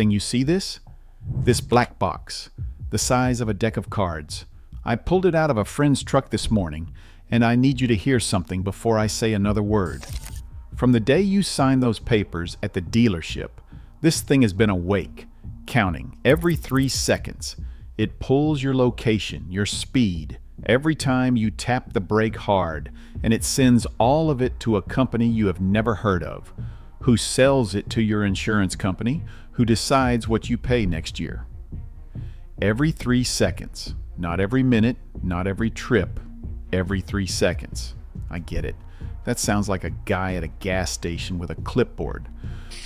Thing you see this? This black box, the size of a deck of cards. I pulled it out of a friend's truck this morning, and I need you to hear something before I say another word. From the day you signed those papers at the dealership, this thing has been awake, counting every 3 seconds. It pulls your location, your speed, every time you tap the brake hard, and it sends all of it to a company you have never heard of, who sells it to your insurance company, who decides what you pay next year. Every 3 seconds, not every minute, not every trip, every 3 seconds. I get it. That sounds like a guy at a gas station with a clipboard.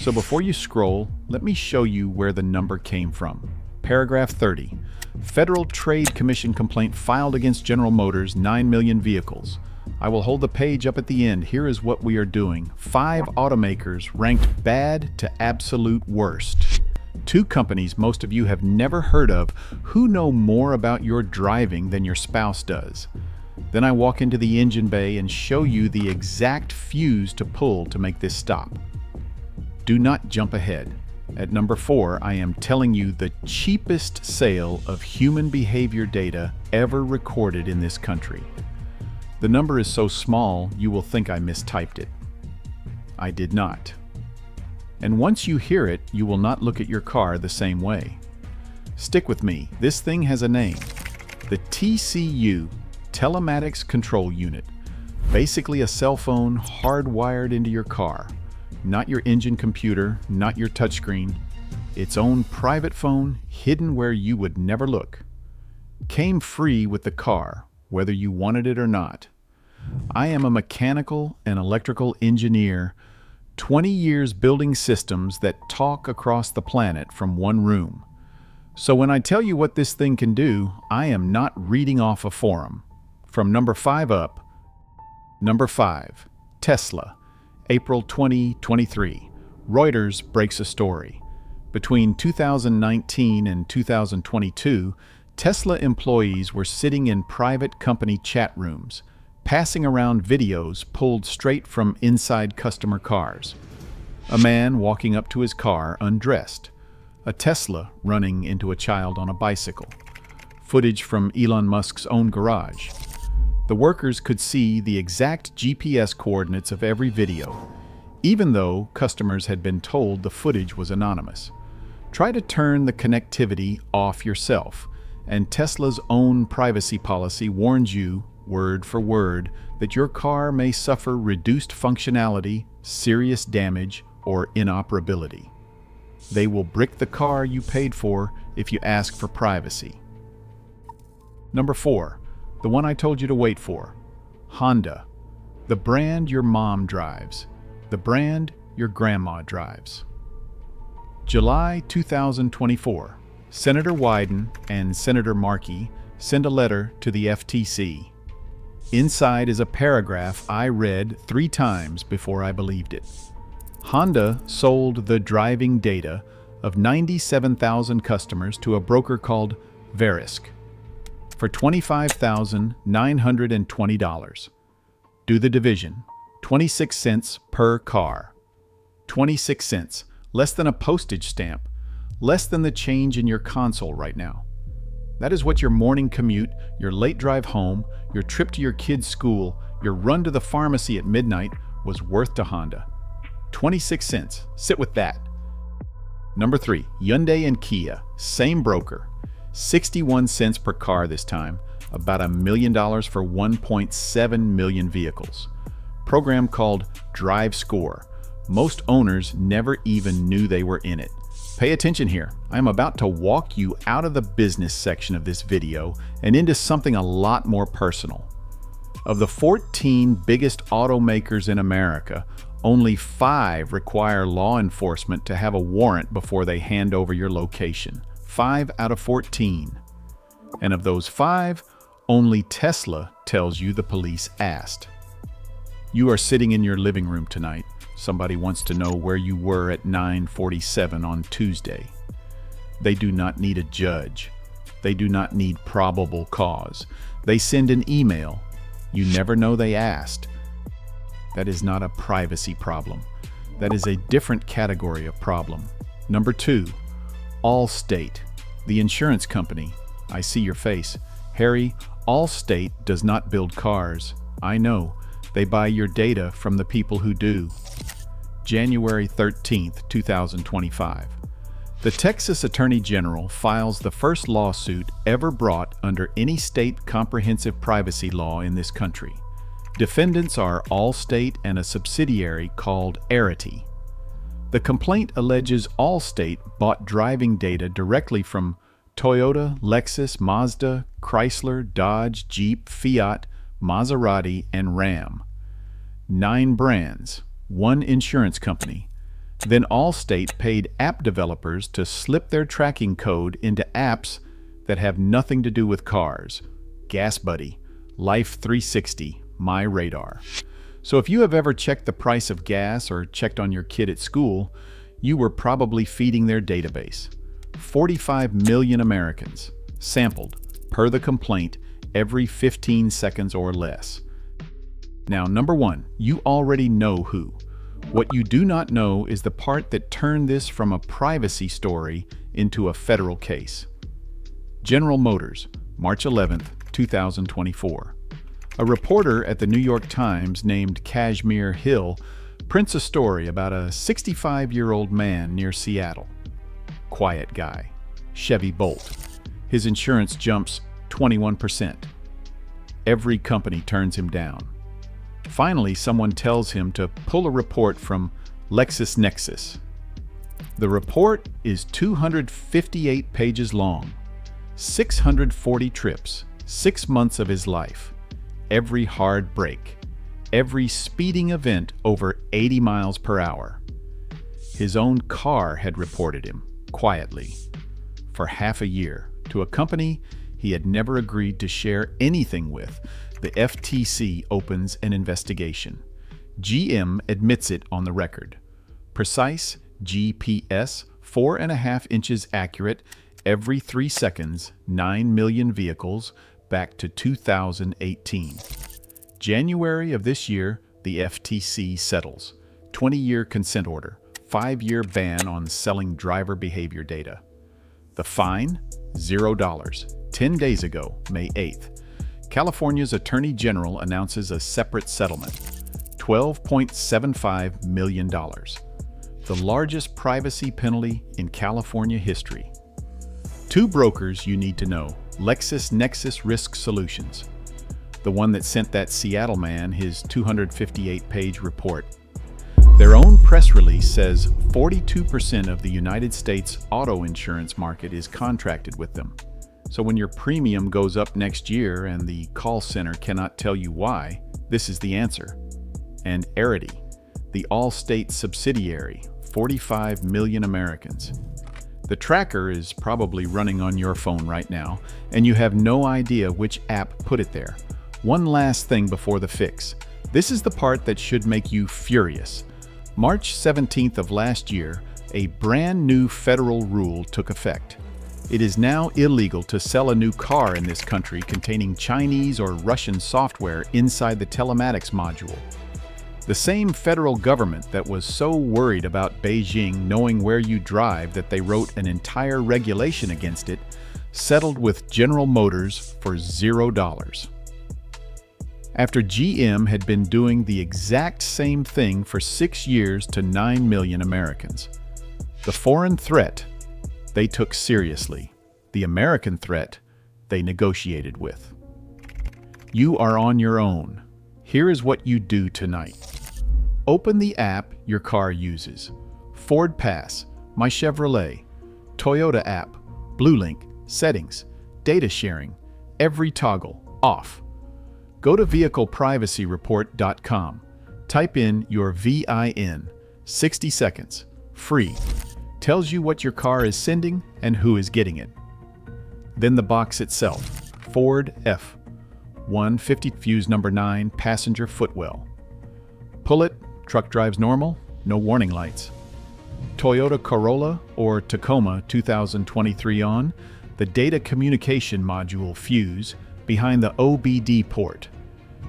So before you scroll, let me show you where the number came from. Paragraph 30. Federal Trade Commission complaint filed against General Motors, 9 million vehicles. I will hold the page up at the end. Here is what we are doing. 5 automakers ranked bad to absolute worst. 2 companies most of you have never heard of who know more about your driving than your spouse does. Then I walk into the engine bay and show you the exact fuse to pull to make this stop. Do not jump ahead. At number 4, I am telling you the cheapest sale of human behavior data ever recorded in this country. The number is so small you will think I mistyped it. I did not. And once you hear it, you will not look at your car the same way. Stick with me. This thing has a name. The TCU, Telematics Control Unit. Basically a cell phone hardwired into your car. Not your engine computer, not your touchscreen. Its own private phone, hidden where you would never look. Came free with the car, whether you wanted it or not. I am a mechanical and electrical engineer, 20 years building systems that talk across the planet from one room. So when I tell you what this thing can do, I am not reading off a forum. From number 5 up. Number 5, Tesla. April 2023, Reuters breaks a story. Between 2019 and 2022, Tesla employees were sitting in private company chat rooms, passing around videos pulled straight from inside customer cars. A man walking up to his car undressed. A Tesla running into a child on a bicycle. Footage from Elon Musk's own garage. The workers could see the exact GPS coordinates of every video, even though customers had been told the footage was anonymous. Try to turn the connectivity off yourself, and Tesla's own privacy policy warns you, word for word, that your car may suffer reduced functionality, serious damage, or inoperability. They will brick the car you paid for if you ask for privacy. Number 4. The one I told you to wait for. Honda. The brand your mom drives. The brand your grandma drives. July 2024. Senator Wyden and Senator Markey send a letter to the FTC. Inside is a paragraph I read 3 times before I believed it. Honda sold the driving data of 97,000 customers to a broker called Verisk for $25,920. Do the division. 26 cents per car. 26 cents, less than a postage stamp, less than the change in your console right now. That is what your morning commute, your late drive home, your trip to your kid's school, your run to the pharmacy at midnight was worth to Honda. 26 cents. Sit with that. Number 3, Hyundai and Kia, same broker. 61 cents per car this time, about $1 million for 1.7 million vehicles. Program called Drive Score. Most owners never even knew they were in it. Pay attention here. I am about to walk you out of the business section of this video and into something a lot more personal. Of the 14 biggest automakers in America, only 5 require law enforcement to have a warrant before they hand over your location. 5 out of 14. And of those 5, only Tesla tells you the police asked. You are sitting in your living room tonight. Somebody wants to know where you were at 9:47 on Tuesday. They do not need a judge. They do not need probable cause. They send an email. You never know they asked. That is not a privacy problem. That is a different category of problem. Number 2, Allstate, the insurance company. I see your face. Harry, Allstate does not build cars. I know. They buy your data from the people who do. January 13th, 2025. The Texas Attorney General files the first lawsuit ever brought under any state comprehensive privacy law in this country. Defendants are Allstate and a subsidiary called Arity. The complaint alleges Allstate bought driving data directly from Toyota, Lexus, Mazda, Chrysler, Dodge, Jeep, Fiat, Maserati, and Ram. 9 brands, 1 insurance company. Then Allstate paid app developers to slip their tracking code into apps that have nothing to do with cars. Gas Buddy, Life 360, My Radar. So if you have ever checked the price of gas or checked on your kid at school, you were probably feeding their database. 45 million Americans, sampled, per the complaint, every 15 seconds or less. Now, number 1, you already know who. What you do not know is the part that turned this from a privacy story into a federal case. General Motors, March 11th, 2024. A reporter at the New York Times named Kashmir Hill prints a story about a 65-year-old man near Seattle. Quiet guy, Chevy Bolt. His insurance jumps 21%. Every company turns him down. Finally, someone tells him to pull a report from LexisNexis. The report is 258 pages long, 640 trips, 6 months of his life, every hard break, every speeding event over 80 miles per hour. His own car had reported him, quietly, for half a year, to a company he had never agreed to share anything with. The FTC opens an investigation. GM admits it on the record. Precise GPS, 4.5 inches accurate, every 3 seconds, 9 million vehicles, back to 2018. January of this year, the FTC settles. 20-year consent order, 5-year ban on selling driver behavior data. The fine? $0. 10 days ago, May 8th. California's Attorney General announces a separate settlement, $12.75 million, the largest privacy penalty in California history. 2 brokers you need to know: LexisNexis Risk Solutions, the one that sent that Seattle man his 258-page report. Their own press release says 42% of the United States auto insurance market is contracted with them. So when your premium goes up next year and the call center cannot tell you why, this is the answer. And Arity, the Allstate subsidiary, 45 million Americans. The tracker is probably running on your phone right now, and you have no idea which app put it there. One last thing before the fix. This is the part that should make you furious. March 17th of last year, a brand new federal rule took effect. It is now illegal to sell a new car in this country containing Chinese or Russian software inside the Telematics module. The same federal government that was so worried about Beijing knowing where you drive that they wrote an entire regulation against it, settled with General Motors for $0. After GM had been doing the exact same thing for 6 years to 9 million Americans. The foreign threat they took seriously. The American threat they negotiated with. You are on your own. Here is what you do tonight. Open the app your car uses. Ford Pass, My Chevrolet, Toyota app, BlueLink, settings, data sharing, every toggle, off. Go to vehicleprivacyreport.com. Type in your VIN, 60 seconds, free. Tells you what your car is sending and who is getting it. Then the box itself, Ford F-150 fuse number 9 passenger footwell. Pull it, truck drives normal, no warning lights. Toyota Corolla or Tacoma 2023 on, the data communication module fuse behind the OBD port.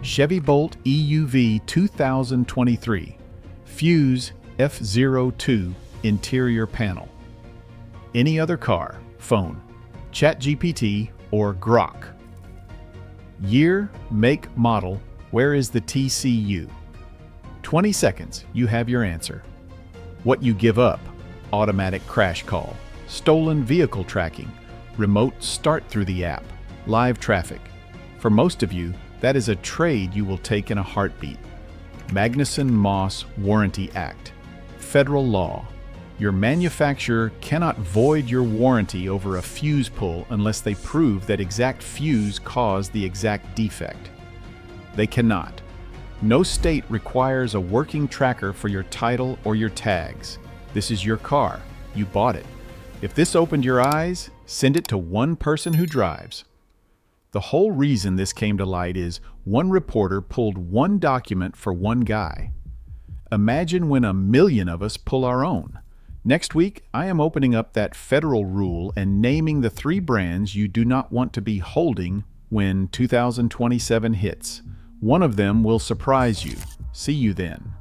Chevy Bolt EUV 2023, fuse F02 interior panel. any other car, phone, ChatGPT, or Grok. Year, make, model, where is the TCU? 20 seconds, you have your answer. What you give up: automatic crash call, stolen vehicle tracking, remote start through the app, live traffic. For most of you, that is a trade you will take in a heartbeat. Magnuson-Moss Warranty Act. Federal law. Your manufacturer cannot void your warranty over a fuse pull unless they prove that exact fuse caused the exact defect. They cannot. No state requires a working tracker for your title or your tags. This is your car. You bought it. If this opened your eyes, send it to one person who drives. The whole reason this came to light is one reporter pulled one document for one guy. Imagine when 1 million of us pull our own. Next week, I am opening up that federal rule and naming the 3 brands you do not want to be holding when 2027 hits. One of them will surprise you. See you then.